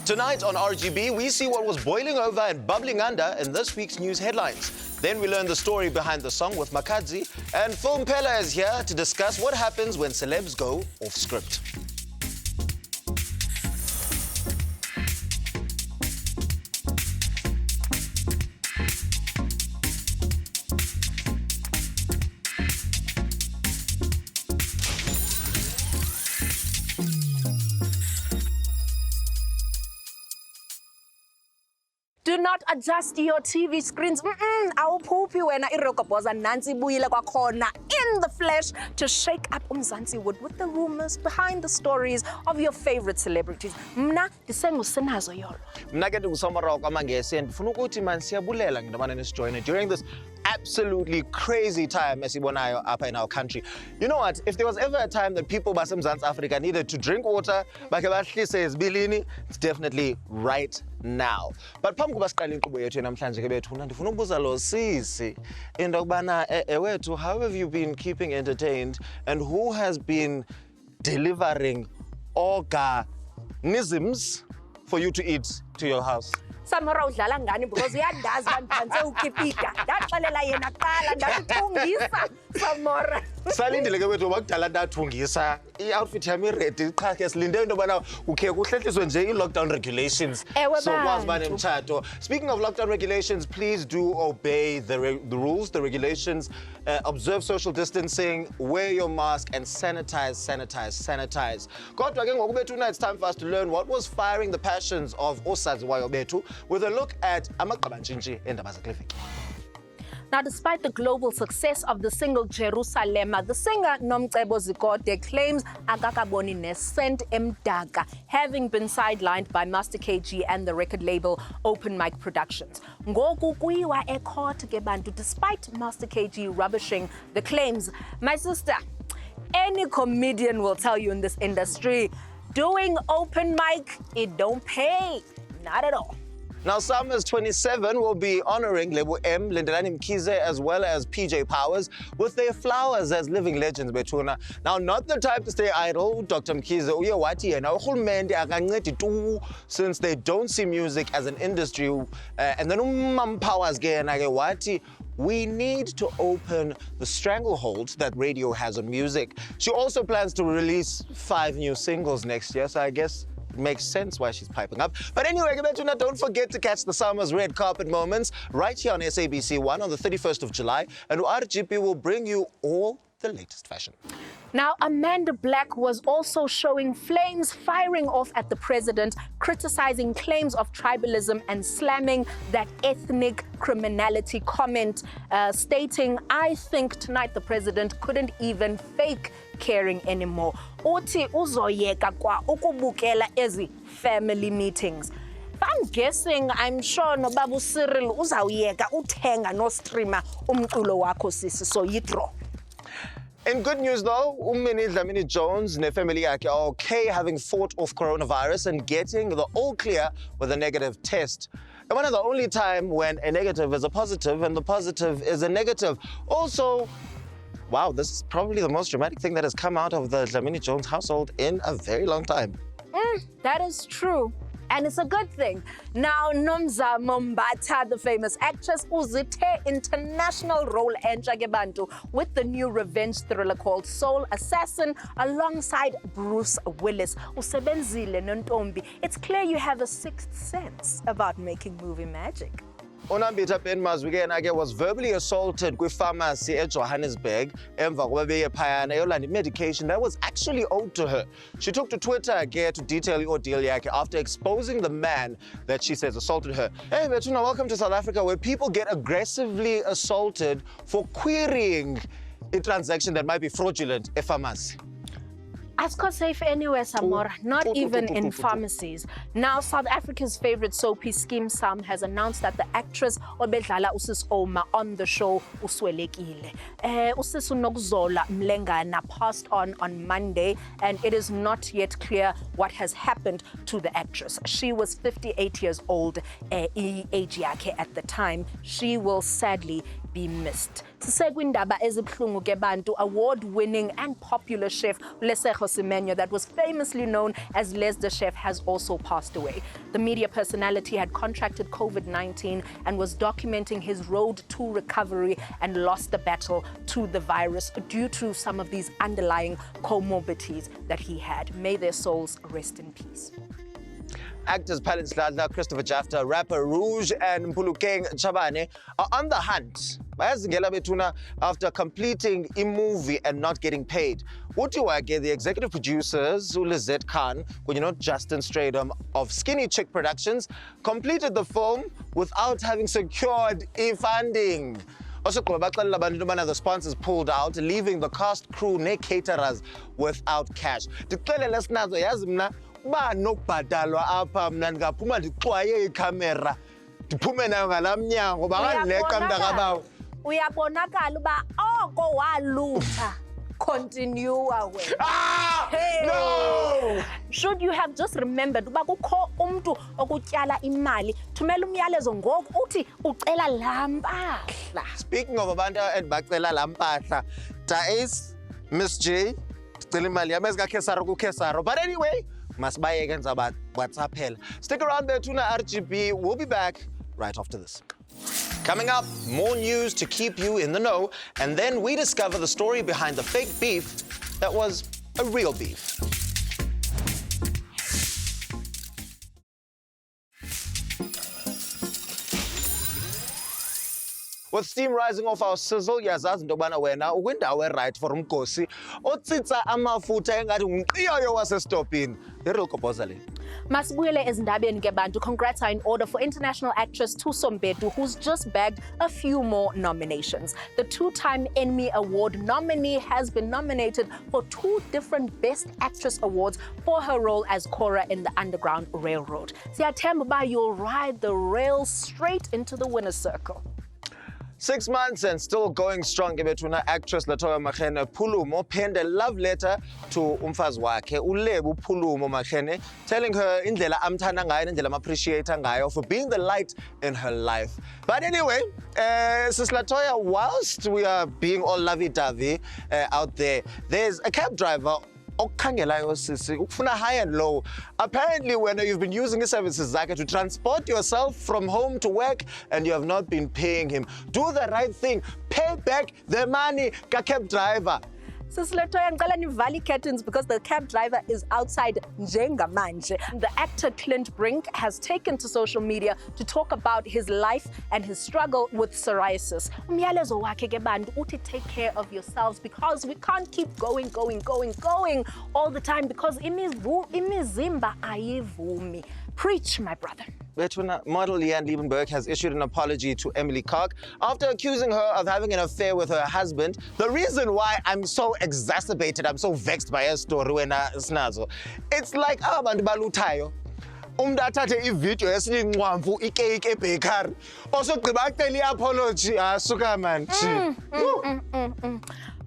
Tonight on RGB, we see what was boiling over and bubbling under in this week's news headlines. Then we learn the story behind the song with Makhadzi, and Phil Mpela is here to discuss what happens when celebs go off script. Do not adjust your TV screens. Awuphuphi wena irokoboza nansi ibuyile kwakhona in the flesh to shake up uMzansi Wood with the rumors behind the stories of your favorite celebrities. Mna ndisenguSinazo yolo. Mna ke ndinguSomara kwaMangesi and ndifuna ukuthi man siyabulela ngindabana nesijoyine during this absolutely crazy time esibonayo apha in our country. You know what? If there was ever a time that people baseMzantsi Africa needed to drink water, bakhe bahlise ezibilini, it's definitely right now. But phambi kuba siqale inkqubo yethu namhlanje ke bethuna ndifuna ukubuza lo sisi into yokubana ewethu, how have you been keeping entertained and who has been delivering organisms for you to eat to your house? Samora udlala ngani because uyandazi bandiphanse ukipika. Ndaxelela yena kuqala ndakuthungisa Samora. Salindile ke wethu bakudala ndathungisa i-outfit yami ready qha ke silinde into bana ukhe kuhlehliswe nje i-lockdown regulations so kwazi bane mtshato. Speaking of lockdown regulations, please do obey the rules, the regulations. Observe social distancing, wear your mask and sanitize. Kodwa ke ngoku bethu, it's time for us to learn what was firing the passions of osaziwayo bethu with a look at amagqabantshintshi endaba zekleviki. Now, despite the global success of the single Jerusalema, the singer Nomcebo Zikode claims akakaboni nescent emdaka, having been sidelined by Master KG and the record label Open Mic Productions. Ngoku kuyiwa ecourt ke bantu, despite Master KG rubbishing the claims. My sister, any comedian will tell you in this industry, doing open mic, it don't pay. Not at all. Now, Summers 27 will be honoring Lebo M, Lindelani Mkhize, as well as PJ Powers with their flowers as living legends, Betuna. Now, not the type to stay idle, Dr. Mkhize, uye wathi yena urhulumente akancedi tu since they don't see music as an industry. And then Mam Powers ke yena ke wathi, we need to open the stranglehold that radio has on music. She also plans to release 5 new singles next year, so I guess it makes sense why she's piping up. But anyway, don't forget to catch the summer's red carpet moments right here on SABC1 on the 31st of July. And RGP will bring you all the latest fashion. Now, Amanda Black was also showing flames firing off at the president, criticizing claims of tribalism and slamming that ethnic criminality comment, stating, I think tonight the president couldn't even fake caring anymore. Uthi uzoyeka kwa ukubukela ezi family meetings. I'm guessing, I'm sure nobabu Cyril uzawuyeka uthenga no streamer umculo wakho sisi, so yidro. In good news though, Dlamini Jones and family are okay, having fought off coronavirus and getting the all clear with a negative test. And one of the only time when a negative is a positive and the positive is a negative. Also, wow, this is probably the most dramatic thing that has come out of the Dlamini Jones household in a very long time. That is true. And it's a good thing. Now, Nomza Mombata, the famous actress, uzithe international role entsha ke bantu with the new revenge thriller called Soul Assassin alongside Bruce Willis. Usebenzile nontombi. It's clear you have a sixth sense about making movie magic. Unambitha Benmazwi was verbally assaulted kwi-pharmacy eJohannesburg emva kokuba beye phayana eyolanda medication that was actually owed to her. She took to Twitter to detail the ordeal after exposing the man that she says assaulted her. Hey Betuna, welcome to South Africa, where people get aggressively assaulted for querying a transaction that might be fraudulent at pharmacy. Asko safe anywhere, Samora, not even in pharmacies. Now, South Africa's favorite soapy Skeem Sam has announced that the actress obedlala usis Oma on the show uswelekile. Usis Nokzola Mlengana passed on Monday, and it is not yet clear what has happened to the actress. She was 58 years old, age yake at the time. She will sadly be missed. Sisekwindaba ezibuhlungu ke bantu, award-winning and popular chef Lesego Semenyo, that was famously known as Les the Chef, has also passed away. The media personality had contracted COVID-19 and was documenting his road to recovery and lost the battle to the virus due to some of these underlying comorbidities that he had. May their souls rest in peace. Actors Palin Sladla, Christopher Jafta, rapper Rouge, and Mpulukeng Chabane are on the hunt. Bayazingela Betuna after completing a movie and not getting paid. Utiwage, the executive producers, Lizette Khan, Justin Stradom of Skinny Chick Productions, completed the film without having secured funding. Also, the sponsors pulled out, leaving the cast, crew, and caterers without cash. Ba nokubhatalwa apha mina ndingaphuma ndixwaye ikamera ndiphume nayo ngala mnyango bangandileqa mntakabawo. Uyabonakala uba oko walutha. Continue away. Hey. No! Should you have just remembered uba kukho umuntu okutyala imali, thumela umyalezo ngoku uthi ucela laa mpahla. Speaking of abantu endibacela laa mpahla, Ace, Miss J, ndicela imali yam ezikaKhesaro kuKhesaro. But anyway, masibayeke nza WhatsApp hell. Stick around there, Tuna RGB. We'll be back right after this. Coming up, more news to keep you in the know, and then we discover the story behind the fake beef that was a real beef. With steam rising off our sizzle, yazazi into yobana wena ukwindawo right for umgosi otsitsa amafutha engathi ngumqiyoyo wasestopini. Iril Kopoza le. Masibuyele ezindabeni ke bantu. Congrats are in order for international actress Thuso Mbedu, who's just bagged a few more nominations. The two-time Emmy Award nominee has been nominated for 2 different Best Actress awards for her role as Cora in the Underground Railroad. Siyathemba uba you'll ride the rail straight into the winner's circle. 6 months and still going strong. Gebetuna actress Latoya Makhene Pulumo penned a love letter to umfazi wakhe uLebu Pulumo Makhene, telling her indlela amthanda ngayo indlela appreciate ngayo for being the light in her life. But anyway, Sis Latoya, whilst we are being all lovey-dovey out there, there's a cab driver high and low. Apparently, when you've been using his services to transport yourself from home to work and you have not been paying him, do the right thing. Pay back the money, cab driver. Sis Latoya, ngicela nivale curtains because the cab driver is outside njengamanje. The actor Clint Brink has taken to social media to talk about his life and his struggle with psoriasis. Umyalezo wakhe ke bantu uthi take care of yourselves because we can't keep going all the time because imizimba ayivumi. Preach, my brother. Model Leanne Liebenberg has issued an apology to Emily Clark after accusing her of having an affair with her husband. The reason why I'm so exacerbated, I'm so vexed by her story when snazo. It's like abantu balutayo. Athathe ivideo esininqwamfu icake ebakery. Osogqiba acele apology. Suka man.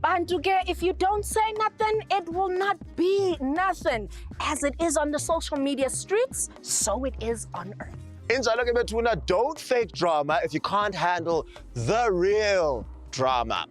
Bantuke, if you don't say nothing, it will not be nothing. As it is on the social media streets, so it is on earth. Injalo ke bethuna, don't fake drama if you can't handle the real drama.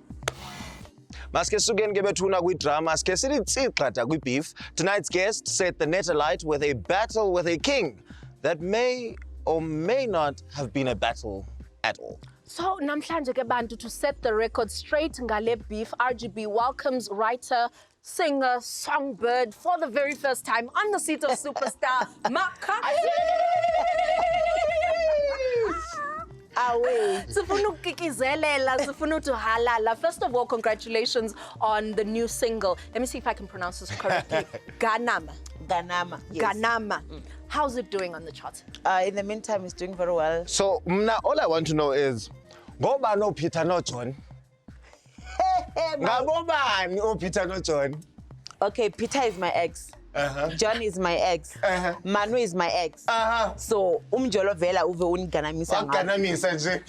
Maske sugen ke bethuna kwi-drama, ske sithi kwi-beef. Tonight's guest set the net alight with a battle with a king that may or may not have been a battle at all. So, namhlanje ke bantu, to set the record straight ngale beef, RGB welcomes writer, singer, songbird for the very first time on the seat of superstar, Makhadzi. First of all, congratulations on the new single. Let me see if I can pronounce this correctly. Ganama. Yes. Ganama. How's it doing on the charts? In the meantime, it's doing very well. So, all I want to know is, ngoba no Peter no John? Ngabobani o Peter no John? Okay, Peter is my ex. John is my ex. Manu is my ex. So, umjolo vela uve uniganamisa. Ganamisa nje.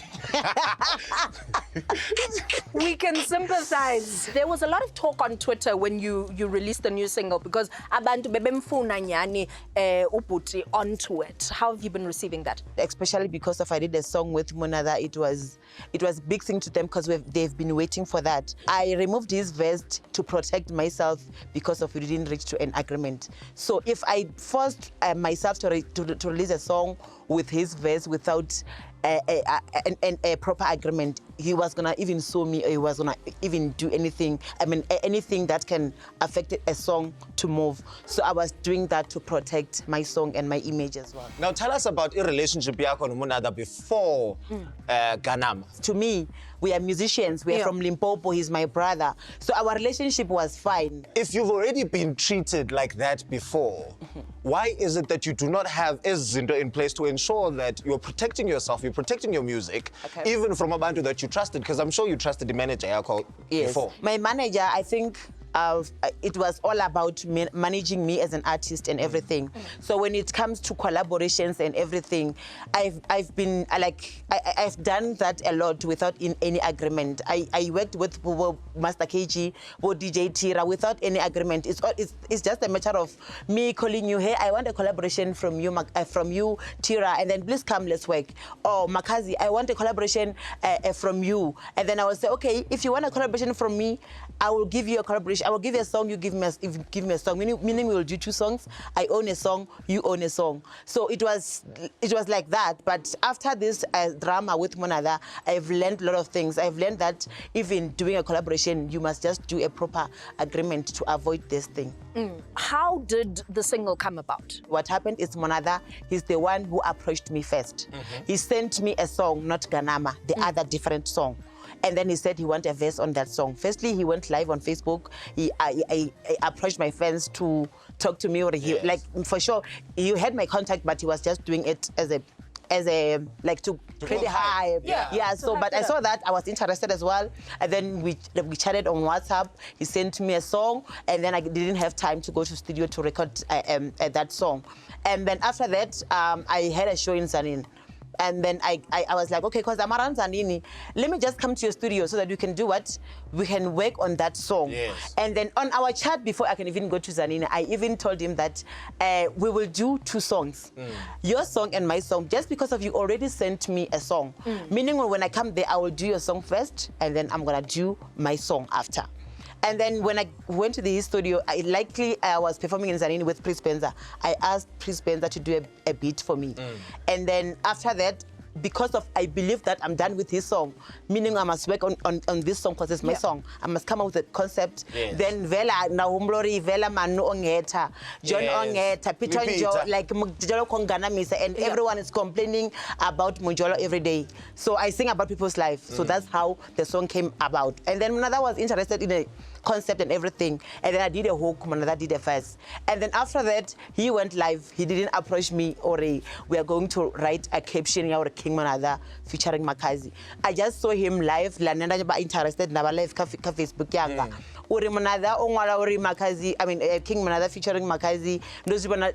We can sympathize. There was a lot of talk on Twitter when you released the new single because abantu bebemfuna nyani ubhuti onto it. How have you been receiving that? Especially because of I did a song with Monada, it was a big thing to them because they've been waiting for that. I removed his verse to protect myself because of we didn't reach to an agreement. So if I forced myself to release a song with his verse without a proper agreement, he was gonna even sue me, or he was gonna even do anything. I mean, anything that can affect a song to move. So I was doing that to protect my song and my image as well. Now tell us about your relationship yakho noMonada before Ganama. To me, we are musicians. We are from Limpopo. He's my brother. So our relationship was fine. If you've already been treated like that before, why is it that you do not have izinto in place to ensure that you're protecting yourself, you're protecting your music, even from abantu that you trusted? Because I'm sure you trusted the manager yakho before. My manager, I think, it was all about managing me as an artist and everything. So when it comes to collaborations and everything, I've been like I've done that a lot without any agreement. I worked with Master KG, with DJ Tira without any agreement. It's just a matter of me calling you, hey, I want a collaboration from you, Tira, and then please come, let's work. Or Makhadzi, I want a collaboration from you, and then I will say, okay, if you want a collaboration from me, I will give you a collaboration. I will give you a song, you give me a song. Meaning we will do 2 songs. I own a song, you own a song. So it was like that. But after this drama with Monada, I've learned a lot of things. I've learned that even doing a collaboration, you must just do a proper agreement to avoid this thing. How did the single come about? What happened is Monada, he's the one who approached me first. He sent me a song, not Ganama, the other different song. And then he said he wanted a verse on that song. Firstly, he went live on Facebook. I approached my friends to talk to me, or like for sure, he had my contact, but he was just doing it as a like to create a hype. Yeah. So, but I saw that, I was interested as well, and then we chatted on WhatsApp. He sent me a song, and then I didn't have time to go to studio to record that song. And then after that, I had a show in Zanin. And then I was like, okay, because I'm around Zanini, let me just come to your studio so that we can do what? We can work on that song. Yes. And then on our chat, before I can even go to Zanini, I even told him that we will do 2 songs. Your song and my song, just because of you already sent me a song. Meaning when I come there, I will do your song first, and then I'm going to do my song after. And then when I went to the studio, I was performing in Zanini with Prince Benza. I asked Prince Benza to do a beat for me. And then after that, because of I believe that I'm done with his song, meaning I must work on this song because it's my song. I must come up with a concept. Yes. Then Vela Naumlori, Vela Manu Ongeta, John Ongeta, Peter Njo, like Mujolo Kongana Misa, and everyone is complaining about Mujolo every day. So I sing about people's life. So that's how the song came about. And then Monada was interested in a concept and everything, and then I did a hook, Monada did a verse. And then after that, he went live. He didn't approach me, or we are going to write a caption or King Monada featuring Makhadzi. I just saw him live, Lananda ba interested na ba live ka Facebook yanga. Uri Monada ongwala uri Makhadzi, I mean King Monada featuring Makhadzi, ndozibona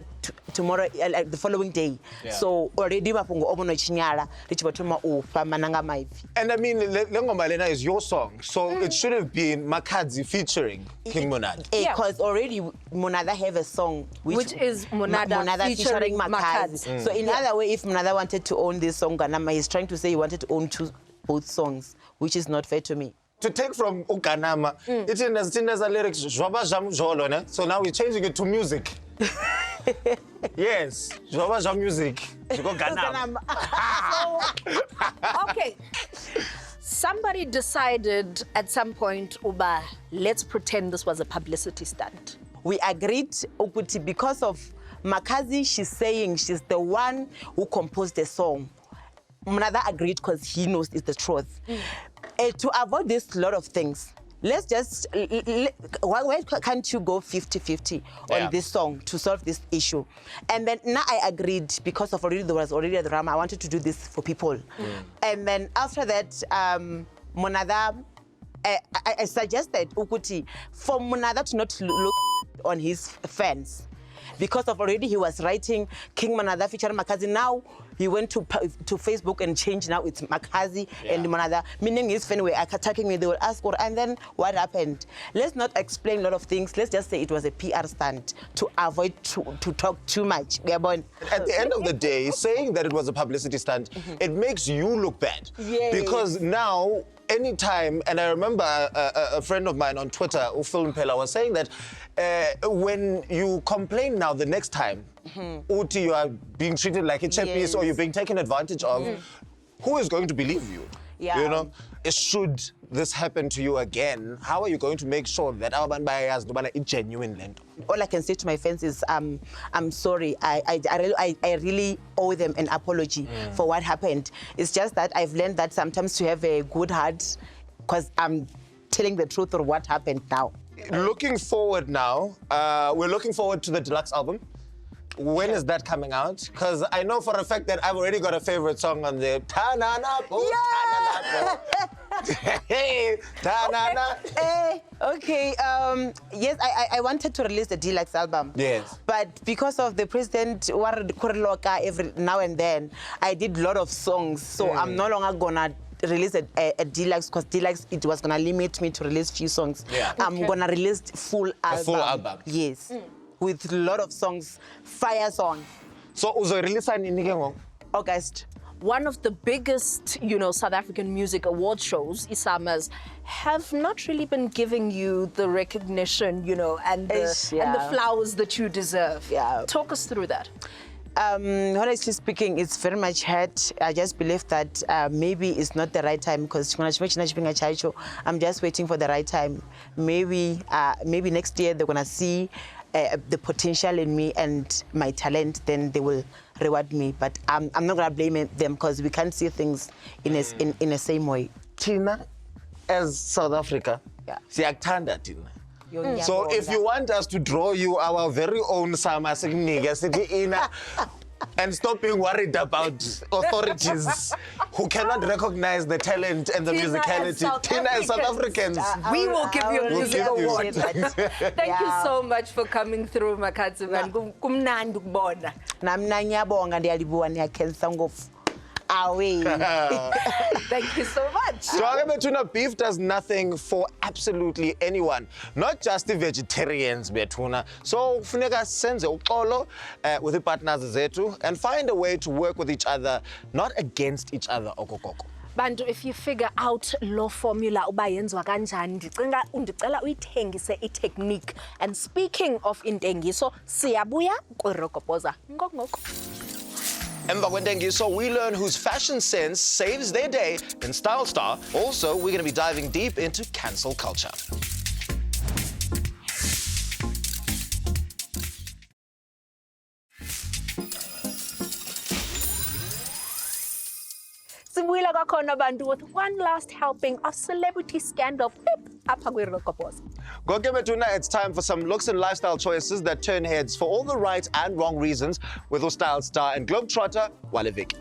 tomorrow, the following day. So already mapungo obono chinyala lichibatuma ufa mananga maivi. And I mean, Lengoma Lena is your song, so it should have been Makhadzi featuring King Monada. Because already Monada have a song which is Monada featuring Makhadzi. So in other way, if Monada wanted to own this song, Ganama, he's trying to say he wanted to own both songs, which is not fair to me. To take from Uganama, it's in the lyrics, Jwaba Jam Jolo, ne? So now we're changing it to music. Yes, Jwaba Jam music. You go Ganama. Okay. Somebody decided at some point, Uba, let's pretend this was a publicity stunt. We agreed, Ukuti, because of Makhadzi, she's saying she's the one who composed the song. Monada agreed because he knows it's the truth. To avoid this lot of things, let's just, why can't you go 50-50 on this song to solve this issue? And then now I agreed because of there was already a drama. I wanted to do this for people. And then after that, Monada, I suggested Ukuti for Monada to not look on his fans. because of already he was writing King Manada featuring Makhadzi. Now he went to Facebook and changed. Now it's Makhadzi and Manada. Meaning his fan were attacking me. They will ask, and then what happened? Let's not explain a lot of things. Let's just say it was a PR stunt to avoid to talk too much. We are born. At the end of the day, saying that it was a publicity stunt, it makes you look bad. Yes. Because now, anytime, and I remember a friend of mine on Twitter, Phil Mpela, was saying that when you complain now the next time, Uti, you are being treated like a chappies or you're being taken advantage of, who is going to believe you? Yeah. You know, should this happen to you again, how are you going to make sure that our band buyers is genuine land? All I can say to my fans is I'm sorry. I really owe them an apology for what happened. It's just that I've learned that sometimes to have a good heart, because I'm telling the truth of what happened now. Looking forward now, we're looking forward to the deluxe album. When is that coming out? Because I know for a fact that I've already got a favorite song on there. Ta-na-na, po, ta-na-na, po. Hey, ta-na-na. Okay. Yes, I wanted to release the deluxe album. Yes. But because of the president, every now and then, I did a lot of songs. So I'm no longer gonna release a deluxe, because deluxe, it was gonna limit me to release few songs. Yeah. I'm gonna release full album. A full album. Yes. With a lot of songs, fire songs. So, uzo release in August. One of the biggest, South African music award shows, Isamas, have not really been giving you the recognition, and the flowers that you deserve. Yeah. Talk us through that. Honestly speaking, it's very much hurt. I just believe that maybe it's not the right time, because I'm just waiting for the right time. Maybe next year they're gonna see the potential in me and my talent, then they will reward me. But I'm not gonna blame them, because we can't see things in the same way. Tina, as South Africa, siyakuthanda Tina. So if you want us to draw you our very own Sama Ina, and stop being worried about authorities who cannot recognize the talent and the musicality. Tina and South Africans. We will give you a music award. Thank you Yeah. so much for coming through, Makhadzi. Kumnandi ukubona. Namna ngiyabonga, ndiyalibuka, niyakhensa ngofu. Away. Thank you so much. Talking about tuna, beef does nothing for absolutely anyone, not just the vegetarians betuna. So funeka senze uxolo with the partners zetu and find a way to work with each other, not against each other. Okokoko. Bantu, if you figure out lo formula uba yenzwa kanjani, ndicela uyithengise i-technique. And speaking of intengiso, siyabuya kwiRokopoza. Ngokngoko. Emva kwentengiso, we learn whose fashion sense saves their day in Style Star. Also, we're going to be diving deep into cancel culture. Sibuyela kwakhona bantu with one last helping of celebrity scandal. Apha kwiRokopoza. Goke betuna, it's time for some looks and lifestyle choices that turn heads for all the right and wrong reasons with our Style Star and Globetrotter, Walevik.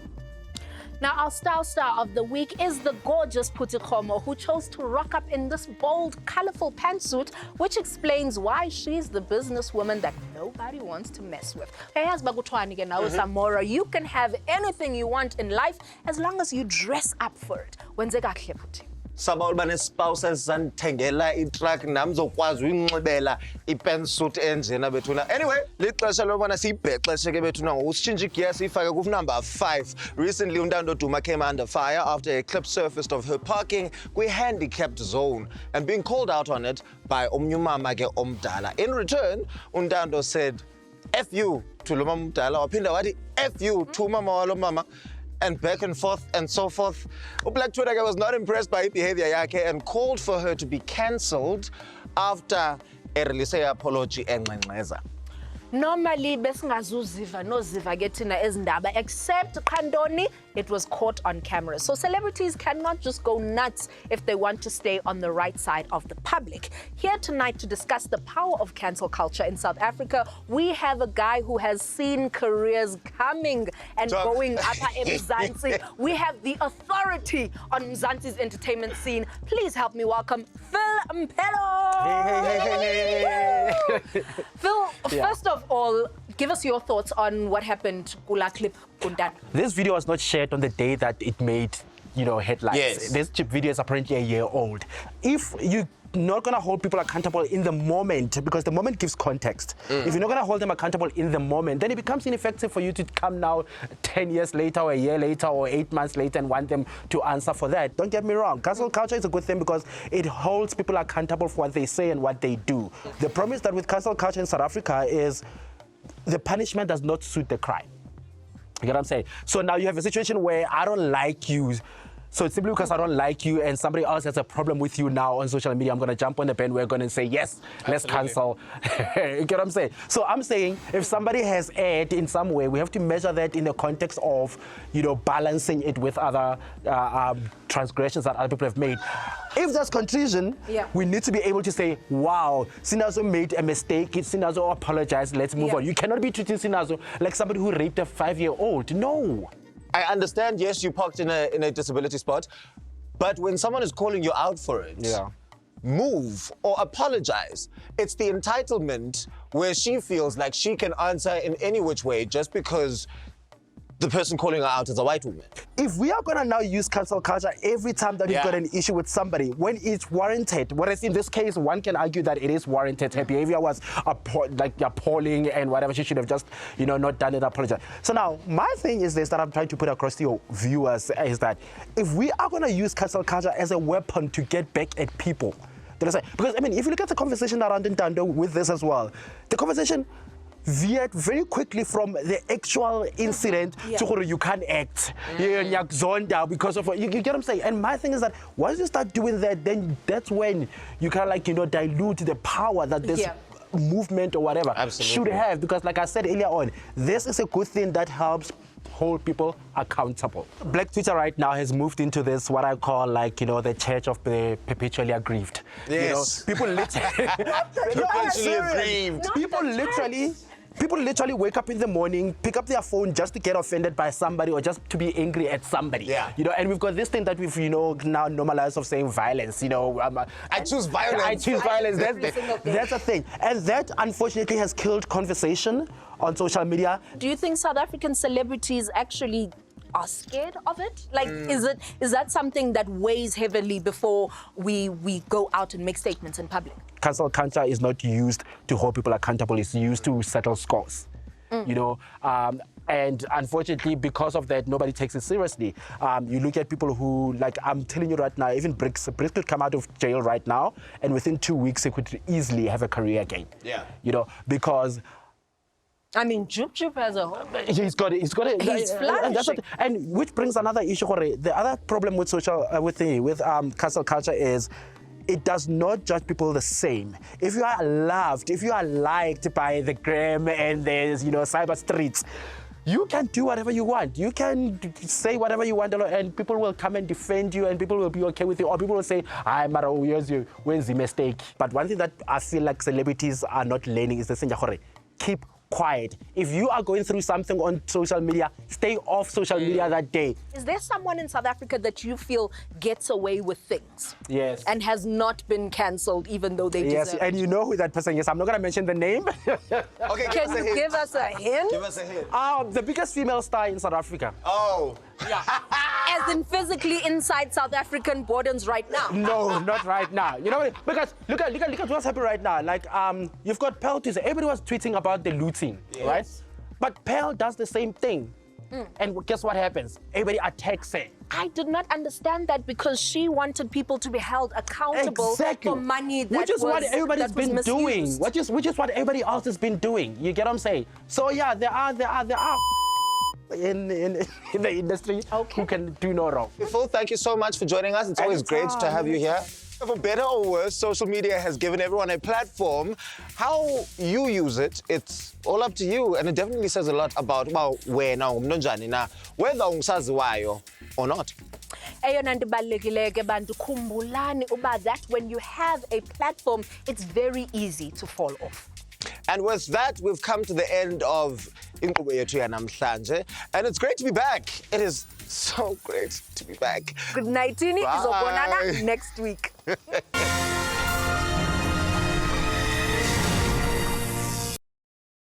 Now, our Style Star of the week is the gorgeous Putikhomo, who chose to rock up in this bold, colorful pantsuit, which explains why she's the businesswoman that nobody wants to mess with. Samora, you can have anything you want in life as long as you dress up for it. Wenzeka kahle Puti. Saba ulibane spouses zandithengela i-truck nam zokwazi uyinxibela i-pantsuit enjena bethuna. Anyway, lixesha lobana siyibhexeshe ke bethuna ngokusitshintsha igear siyifake ku-number 5. Recently, uNtando Duma came under fire after a clip surfaced of her parking kwi-handicapped zone and being called out on it by omnyumama ke omdala. In return, uNtando said, F you to lo mama omdala, waphinda wathi F you to mama walo mama. And back and forth and so forth. Black Twitter guy was not impressed by her behavior yake and called for her to be cancelled after a release apology engxengxeza. Normally, besingazuziva noziva ke thina ezindaba, except Khandoni, it was caught on camera. So celebrities cannot just go nuts if they want to stay on the right side of the public. Here tonight to discuss the power of cancel culture in South Africa, we have a guy who has seen careers coming and going up in Mzansi. We have the authority on Mzansi's entertainment scene. Please help me welcome Phil Mpelo. Phil, first of all, give us your thoughts on what happened kula clip Kundan. This video was not shared on the day that it made, headlines. Yes. This chip video is apparently a year old. If you're not going to hold people accountable in the moment, because the moment gives context. If you're not going to hold them accountable in the moment, then it becomes ineffective for you to come now 10 years later or a year later or 8 months later and want them to answer for that. Don't get me wrong. Cancel culture is a good thing because it holds people accountable for what they say and what they do. The problem is that with cancel culture in South Africa is the punishment does not suit the crime. You get what I'm saying? So now you have a situation where I don't like you. So it's simply because I don't like you and somebody else has a problem with you now on social media, I'm going to jump on the bandwagon and say, yes, let's cancel. You get what I'm saying? So I'm saying if somebody has erred in some way, we have to measure that in the context of, balancing it with other transgressions that other people have made. If there's contrition, we need to be able to say, wow, Sinazo made a mistake. Sinazo apologized. Let's move on. You cannot be treating Sinazo like somebody who raped a 5-year-old. No. I understand, yes, you parked in a disability spot, but when someone is calling you out for it, move or apologize. It's the entitlement where she feels like she can answer in any which way just because the person calling her out is a white woman. If we are going to now use cancel culture every time that we've got an issue with somebody, when it's warranted, whereas in this case, one can argue that it is warranted. Her behavior was appalling and whatever. She should have just, not done it, apologize. So now, my thing is this that I'm trying to put across to your viewers is that if we are going to use cancel culture as a weapon to get back at people, because, if you look at the conversation around Ntando with this as well, the conversation veered very quickly from the actual incident to you can't act. You're zoned out because of you get what I'm saying. And my thing is that once you start doing that, then that's when you kind of dilute the power that this movement or whatever should have. Because like I said earlier on, this is a good thing that helps hold people accountable. Black Twitter right now has moved into this, what I call the church of the perpetually aggrieved. Yes. People literally perpetually aggrieved. People literally wake up in the morning, pick up their phone just to get offended by somebody or just to be angry at somebody. And we've got this thing that we've, now normalized of saying violence. I choose violence. I choose violence. That's a thing. And that, unfortunately, has killed conversation on social media. Do you think South African celebrities actually are scared of it? Is that something that weighs heavily before we go out and make statements in public? Cancel culture is not used to hold people accountable. It's used to settle scores. And unfortunately, because of that, nobody takes it seriously. You look at people who, I'm telling you right now, even Briggs could come out of jail right now, and within 2 weeks, he could easily have a career again. Because Jup has a whole... He's got it. He's flourishing. And which brings another issue. The other problem with cancel culture is it does not judge people the same. If you are loved, if you are liked by the gram and there's, cyber streets, you can do whatever you want. You can say whatever you want, and people will come and defend you, and people will be okay with you. Or people will say, Mara, where's the mistake? But one thing that I feel like celebrities are not learning is the thing, keep quiet. If you are going through something on social media, stay off social media that day. Is there someone in South Africa that you feel gets away with things? Yes. And has not been cancelled even though they deserve it? And you know who that person is. I'm not going to mention the name. Okay, Can you give us a hint? Give us a hint. The biggest female star in South Africa. Oh. Yeah. As in physically inside South African borders right now? No, not right now. You know what? Because look at what's happening right now. You've got Pearl Tuesday. Everybody was tweeting about the looting, right? But Pearl does the same thing. And guess what happens? Everybody attacks her. I did not understand that because she wanted people to be held accountable for money that which is what everybody's been doing. Which is what everybody else has been doing. You get what I'm saying? So yeah, there are in the industry who can do no wrong. Phil, thank you so much for joining us. It's always great to have you here. For better or worse, social media has given everyone a platform. How you use it, it's all up to you. And it definitely says a lot about whether ungisaziwayo or not. Eyona nto ibalulekileke bantu khumbulani uba that when you have a platform, it's very easy to fall off. And with that, we've come to the end of Inkqubo Yethu Yanamhlanje. And it's great to be back. It is so great to be back. Good night, Tini. Izobonana next week.